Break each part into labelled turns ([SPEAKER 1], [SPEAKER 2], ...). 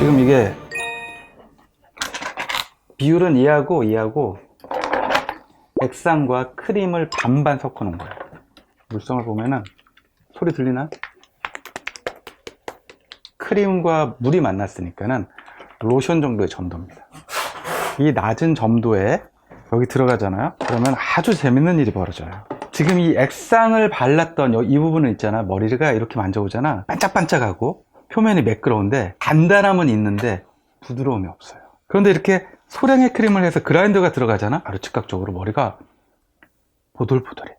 [SPEAKER 1] 지금 이게 비율은 이하고 액상과 크림을 반반 섞어 놓은 거예요. 물성을 보면은 소리 들리나? 크림과 물이 만났으니까는 로션 정도의 점도입니다. 이 낮은 점도에 여기 들어가잖아요. 그러면 아주 재밌는 일이 벌어져요. 지금 이 액상을 발랐던 이 부분은 있잖아. 머리가 이렇게 만져보잖아. 반짝반짝하고 표면이 매끄러운데 단단함은 있는데 부드러움이 없어요. 그런데 이렇게 소량의 크림을 해서 그라인더가 들어가잖아. 바로 즉각적으로 머리가 보들보들해.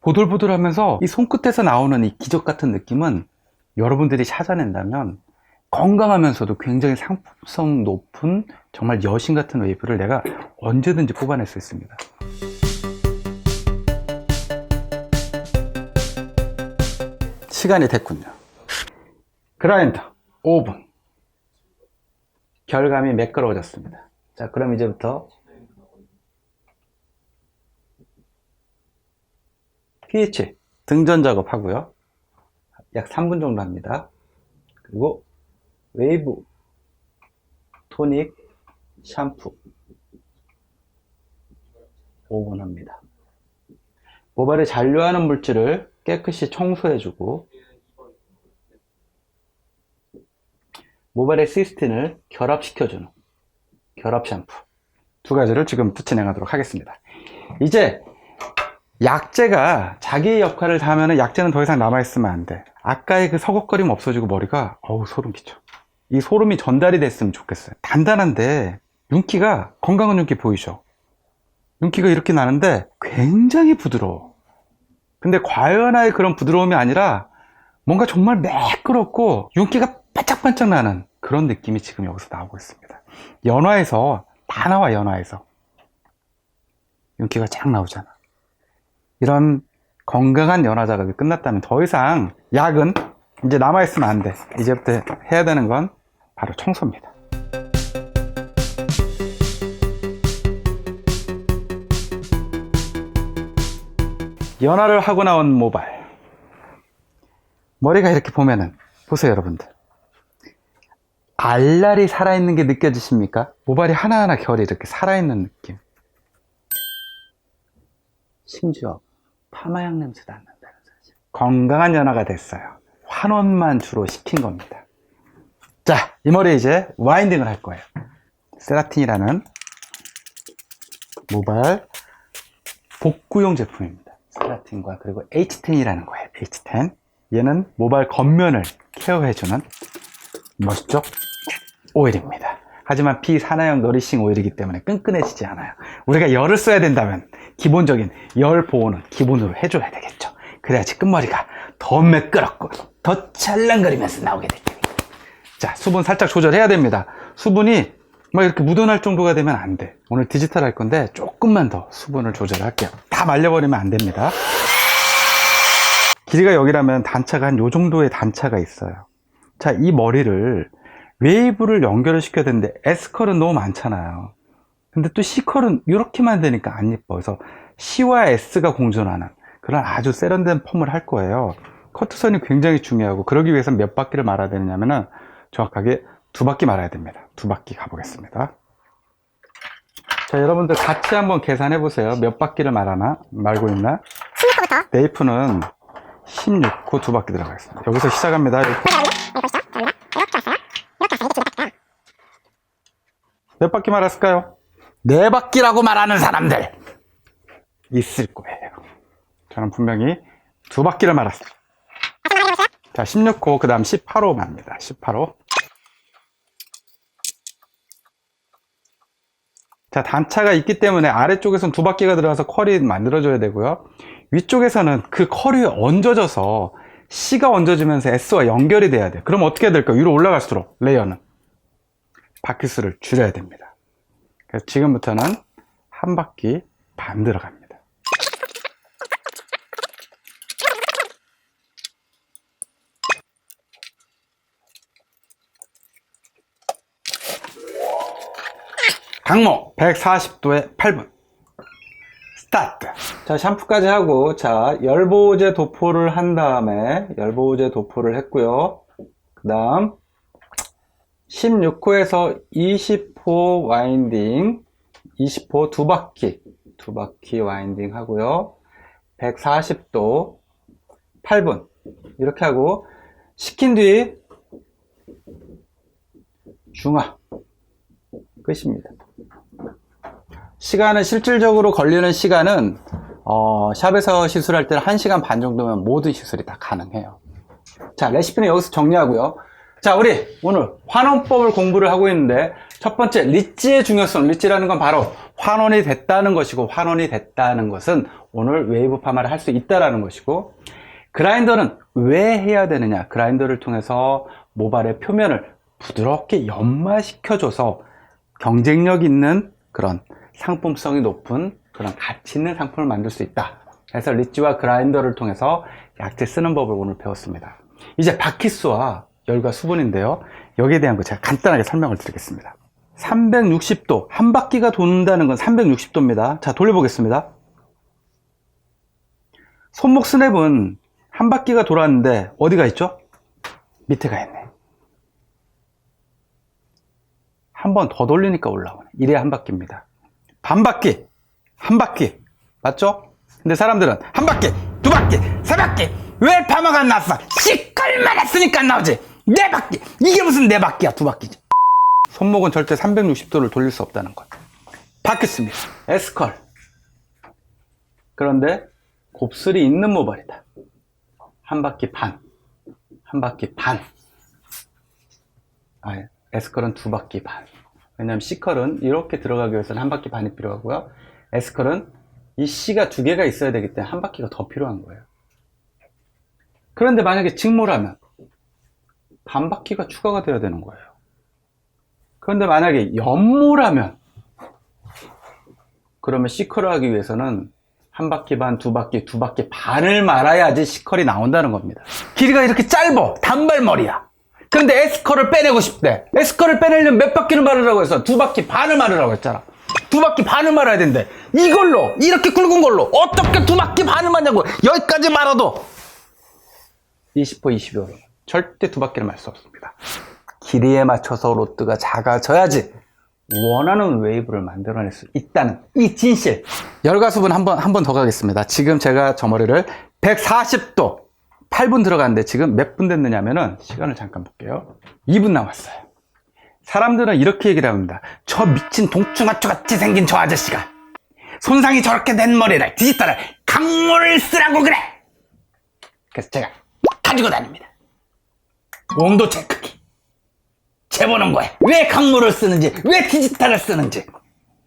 [SPEAKER 1] 보들보들하면서 이 손끝에서 나오는 이 기적 같은 느낌은 여러분들이 찾아낸다면 건강하면서도 굉장히 상품성 높은 정말 여신 같은 웨이브를 내가 언제든지 뽑아낼 수 있습니다. 시간이 됐군요. 그라인더 5분. 결감이 매끄러워졌습니다. 자, 그럼 이제부터 pH 등전 작업 하고요. 약 3분 정도 합니다. 그리고 웨이브 토닉 샴푸 5분 합니다. 모발에 잔류하는 물질을 깨끗이 청소해주고 모발의 시스틴을 결합시켜주는 결합 샴푸 두 가지를 지금부터 진행하도록 하겠습니다. 이제 약재가 자기의 역할을 다 하면 약재는 더 이상 남아있으면 안 돼. 아까의 그 서걱거림 없어지고 머리가 소름 끼쳐. 이 소름이 전달이 됐으면 좋겠어요. 단단한데 윤기가 건강한 윤기 보이죠? 윤기가 이렇게 나는데 굉장히 부드러워. 근데 과연화의 그런 부드러움이 아니라 뭔가 정말 매끄럽고 윤기가 반짝반짝 나는 그런 느낌이 지금 여기서 나오고 있습니다. 연화에서 다 나와. 연화에서 윤기가 쫙 나오잖아. 이런 건강한 연화 작업이 끝났다면 더 이상 약은 이제 남아있으면 안 돼. 이제부터 해야 되는 건 바로 청소입니다. 연화를 하고 나온 모발, 머리가 이렇게 보면은 보세요 여러분들, 알알이 살아있는 게 느껴지십니까? 모발이 하나하나 결이 이렇게 살아있는 느낌. 심지어 파마향 냄새도 안 난다는 사실. 건강한 연화가 됐어요. 환원만 주로 시킨 겁니다. 자, 이 머리에 이제 와인딩을 할 거예요. 세라틴이라는 모발 복구용 제품입니다. 세라틴과 그리고 H10이라는 거예요. H10. 얘는 모발 겉면을 케어해주는 멋있죠? 오일입니다. 하지만 비산화형 너리싱 오일이기 때문에 끈끈해지지 않아요. 우리가 열을 써야 된다면 기본적인 열 보호는 기본으로 해줘야 되겠죠. 그래야지 끝머리가 더 매끄럽고 더 찰랑거리면서 나오게 될 겁니다. 자, 수분 살짝 조절해야 됩니다. 수분이 막 이렇게 묻어날 정도가 되면 안 돼. 오늘 디지털 할 건데 조금만 더 수분을 조절할게요. 다 말려버리면 안 됩니다. 길이가 여기라면 단차가 한 요 정도의 단차가 있어요. 자, 이 머리를 웨이브를 연결을 시켜야 되는데 S컬은 너무 많잖아요. 근데 또 C컬은 이렇게만 되니까 안 예뻐. 그래서 C와 S가 공존하는 그런 아주 세련된 펌을 할 거예요. 커트선이 굉장히 중요하고, 그러기 위해서 몇 바퀴를 말아야 되느냐면은 정확하게 2바퀴 말아야 됩니다. 2바퀴 가보겠습니다. 자, 여러분들 같이 한번 계산해 보세요. 몇 바퀴를 말고 있나?
[SPEAKER 2] 16호부터
[SPEAKER 1] 네이프는 16호 2바퀴 들어가겠습니다. 여기서 시작합니다. 몇 바퀴 말았을까요? 4바퀴라고 말하는 사람들 있을 거예요. 저는 분명히 2바퀴를 말았어요. 자, 16호, 그 다음 18호 맙니다. 18호. 자, 단차가 있기 때문에 아래쪽에서는 2바퀴가 들어가서 컬이 만들어져야 되고요. 위쪽에서는 그 컬이 얹어져서 C가 얹어지면서 S와 연결이 돼야 돼요. 그럼 어떻게 해야 될까요? 위로 올라갈수록 레이어는 바퀴수를 줄여야 됩니다. 그래서 지금부터는 1바퀴 반 들어갑니다. 강모 140도에 8분 스타트. 자, 샴푸까지 하고, 자, 열보호제 도포를 한 다음에 열보호제 도포를 했고요. 그 다음 16호에서 20호 와인딩, 20호 두 바퀴 와인딩 하고요. 140도 8분 이렇게 하고 식힌 뒤 중화 끝입니다. 시간은 실질적으로 걸리는 시간은 샵에서 시술할 때는 1시간 반 정도면 모든 시술이 다 가능해요. 자, 레시피는 여기서 정리하고요. 자, 우리 오늘 환원법을 공부를 하고 있는데 첫 번째 리치의 중요성. 리치라는 건 바로 환원이 됐다는 것이고, 환원이 됐다는 것은 오늘 웨이브 파마를 할 수 있다라는 것이고, 그라인더는 왜 해야 되느냐. 그라인더를 통해서 모발의 표면을 부드럽게 연마시켜줘서 경쟁력 있는 그런 상품성이 높은 그런 가치 있는 상품을 만들 수 있다. 그래서 리치와 그라인더를 통해서 약재 쓰는 법을 오늘 배웠습니다. 이제 바퀴수와 열과 수분인데요. 여기에 대한 거 제가 간단하게 설명을 드리겠습니다. 360도, 한 바퀴가 돈다는 건 360도입니다. 자, 돌려보겠습니다. 손목 스냅은 한 바퀴가 돌았는데 어디가 있죠? 밑에 가 있네. 한 번 더 돌리니까 올라오네. 이래야 한 바퀴입니다. 반 바퀴, 한 바퀴. 맞죠? 근데 사람들은 한 바퀴, 두 바퀴, 세 바퀴. 왜 파마가 안 났어? 시컬만 했으니까 안 나오지. 네 바퀴. 이게 무슨 네 바퀴야, 두 바퀴지. 손목은 절대 360도를 돌릴 수 없다는 것. 바뀌었습니다. 에스컬. 그런데 곱슬이 있는 모발이다. 한 바퀴 반. 한 바퀴 반. 에스컬은 두 바퀴 반. 왜냐하면 C컬은 이렇게 들어가기 위해서는 한 바퀴 반이 필요하고요. S컬은 이 C가 두 개가 있어야 되기 때문에 한 바퀴가 더 필요한 거예요. 그런데 만약에 직모라면 반 바퀴가 추가가 되어야 되는 거예요. 그런데 만약에 연모라면 그러면 C컬을 하기 위해서는 한 바퀴 반, 두 바퀴 반을 말아야지 C컬이 나온다는 겁니다. 길이가 이렇게 짧아. 단발머리야. 그런데 S컬을 빼내고 싶대. S컬을 빼내려면 몇 바퀴를 마르라고 해서 두 바퀴 반을 마르라고 했잖아. 두 바퀴 반을 말아야 된대. 이걸로, 이렇게 굵은 걸로 어떻게 두 바퀴 반을 마냐고. 여기까지 말아도 20호, 22호로 절대 두 바퀴를 말 수 없습니다. 길이에 맞춰서 로트가 작아져야지 원하는 웨이브를 만들어낼 수 있다는 이 진실. 열과수분 한 번 더 가겠습니다. 지금 제가 저 머리를 140도 8분 들어갔는데 지금 몇 분 됐느냐면은 시간을 잠깐 볼게요. 2분 남았어요. 사람들은 이렇게 얘기를 합니다. 저 미친 동충하초 같이 생긴 저 아저씨가 손상이 저렇게 된 머리를 디지털을 강물을 쓰라고 그래. 그래서 제가 가지고 다닙니다. 온도 체크기 재보는 거야. 왜 강물을 쓰는지, 왜 디지털을 쓰는지.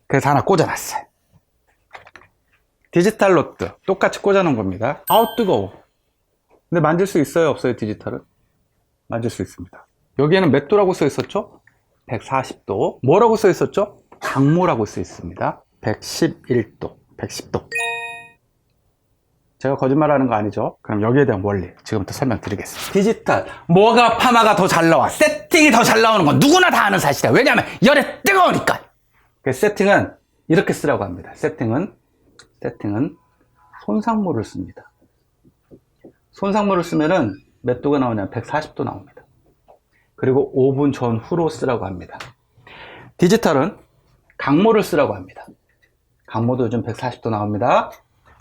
[SPEAKER 1] 그래서 하나 꽂아놨어요. 디지털 로트 똑같이 꽂아놓은 겁니다. 아우 뜨거워. 근데 만질 수 있어요, 없어요? 디지털은 만질 수 있습니다. 여기에는 몇 도라고 써 있었죠? 140도. 뭐라고 써 있었죠? 강모라고 써 있습니다. 111도, 110도. 제가 거짓말하는 거 아니죠? 그럼 여기에 대한 원리 지금부터 설명드리겠습니다. 디지털, 뭐가 파마가 더 잘 나와? 세팅이 더 잘 나오는 건 누구나 다 아는 사실이야. 왜냐하면 열에 뜨거우니까. 세팅은 이렇게 쓰라고 합니다. 세팅은 손상모를 씁니다. 손상모를 쓰면은 몇 도가 나오냐면 140도 나옵니다. 그리고 5분 전후로 쓰라고 합니다. 디지털은 강모를 쓰라고 합니다. 강모도 요즘 140도 나옵니다.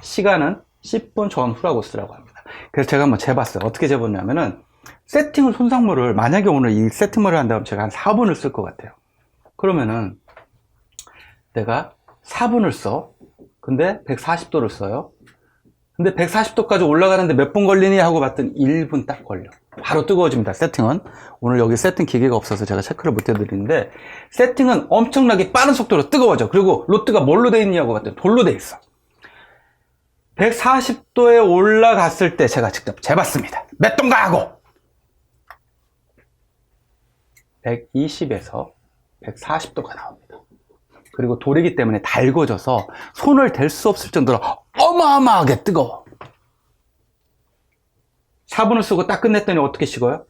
[SPEAKER 1] 시간은 10분 전후라고 쓰라고 합니다. 그래서 제가 한번 재봤어요. 어떻게 재봤냐면은 세팅을 손상모를 만약에 오늘 이 세팅모를 한다면 제가 한 4분을 쓸 것 같아요. 그러면은 내가 4분을 써. 근데 140도를 써요. 근데 140도까지 올라가는데 몇 분 걸리니 하고 봤더니 1분 딱 걸려. 바로 뜨거워집니다. 세팅은. 오늘 여기 세팅 기계가 없어서 제가 체크를 못 해드리는데 세팅은 엄청나게 빠른 속도로 뜨거워져. 그리고 로트가 뭘로 돼 있냐고 봤더니 돌로 돼 있어. 140도에 올라갔을 때 제가 직접 재봤습니다. 몇 도인가 하고 120에서 140도가 나옵니다. 그리고 돌이기 때문에 달궈져서 손을 댈 수 없을 정도로 어마어마하게 뜨거워. 4분을 쓰고 딱 끝냈더니 어떻게 식어요?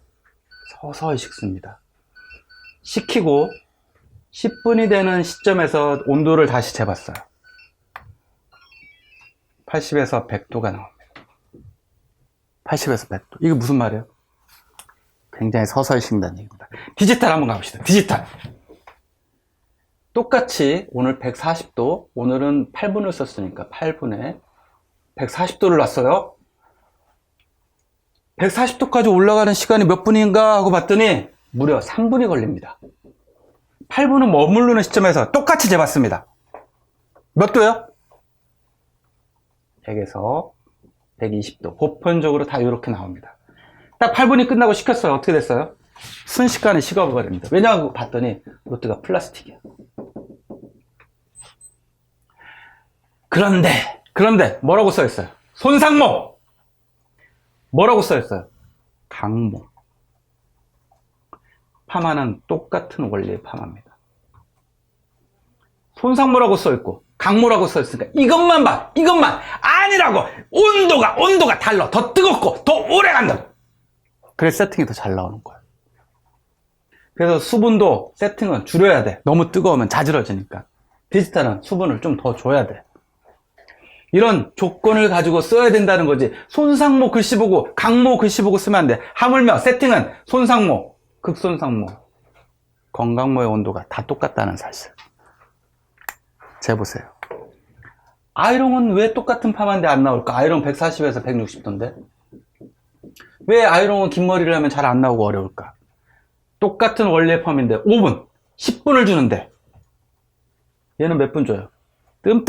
[SPEAKER 1] 서서히 식습니다. 식히고 10분이 되는 시점에서 온도를 다시 재봤어요. 80에서 100도가 나옵니다. 80에서 100도. 이게 무슨 말이에요? 굉장히 서서히 식는다는 얘기입니다. 디지털 한번 가봅시다. 디지털. 똑같이 오늘 140도, 오늘은 8분을 썼으니까 8분에 140도를 놨어요. 140도까지 올라가는 시간이 몇 분인가 하고 봤더니 무려 3분이 걸립니다. 8분은 머무르는 시점에서 똑같이 재봤습니다. 몇 도요? 100에서 120도. 보편적으로 다 이렇게 나옵니다. 딱 8분이 끝나고 식혔어요. 어떻게 됐어요? 순식간에 식어버립니다. 왜냐하고 봤더니 롯데가 플라스틱이야. 그런데 뭐라고 써있어요? 손상모! 뭐라고 써있어요? 강모. 파마는 똑같은 원리의 파마입니다. 손상모라고 써있고 강모라고 써있으니까 이것만 봐! 이것만! 아니라고! 온도가 달라! 더 뜨겁고 더 오래 간다! 그래서 세팅이 더 잘 나오는 거예요. 그래서 수분도 세팅은 줄여야 돼. 너무 뜨거우면 자지러지니까. 디지털은 수분을 좀 더 줘야 돼. 이런 조건을 가지고 써야 된다는 거지. 손상모 글씨 보고 강모 글씨 보고 쓰면 안 돼. 하물며 세팅은 손상모, 극손상모, 건강모의 온도가 다 똑같다는 사실. 재보세요. 아이롱은 왜 똑같은 파마인데 안 나올까? 아이롱 140에서 160도인데 왜 아이롱은 긴 머리를 하면 잘 안 나오고 어려울까? 똑같은 원리의 펌인데 5분, 10분을 주는데 얘는 몇 분 줘요? 뜸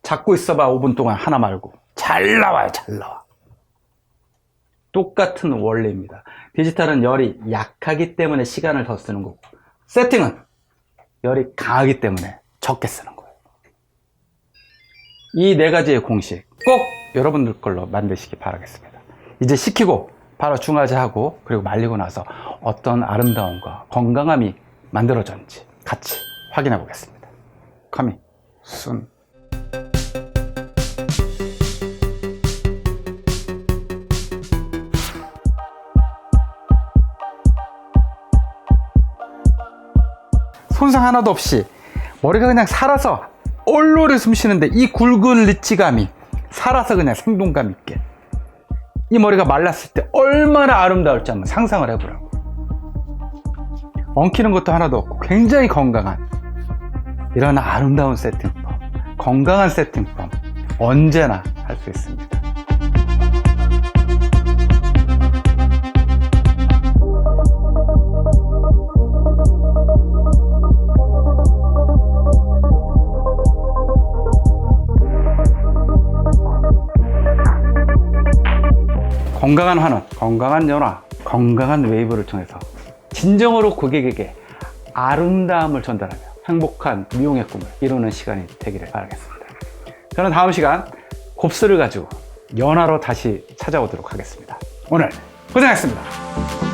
[SPEAKER 1] 잡고 있어봐. 5분 동안 하나 말고 잘 나와요. 잘 나와. 똑같은 원리입니다. 디지털은 열이 약하기 때문에 시간을 더 쓰는 거고, 세팅은 열이 강하기 때문에 적게 쓰는 거예요. 이 네 가지의 공식 꼭 여러분들 걸로 만드시기 바라겠습니다. 이제 식히고 바로 중화제하고 그리고 말리고 나서 어떤 아름다움과 건강함이 만들어졌는지 같이 확인해 보겠습니다. Coming soon. 손상 하나도 없이 머리가 그냥 살아서 올로리 숨 쉬는데 이 굵은 리치감이 살아서 그냥 생동감 있게 이 머리가 말랐을 때 얼마나 아름다울지 한번 상상을 해보라고. 엉키는 것도 하나도 없고 굉장히 건강한 이런 아름다운 세팅펌, 건강한 세팅펌 언제나 할 수 있습니다. 건강한 환원, 건강한 연화, 건강한 웨이브를 통해서 진정으로 고객에게 아름다움을 전달하며 행복한 미용의 꿈을 이루는 시간이 되기를 바라겠습니다. 저는 다음 시간 곱슬을 가지고 연화로 다시 찾아오도록 하겠습니다. 오늘 고생하셨습니다.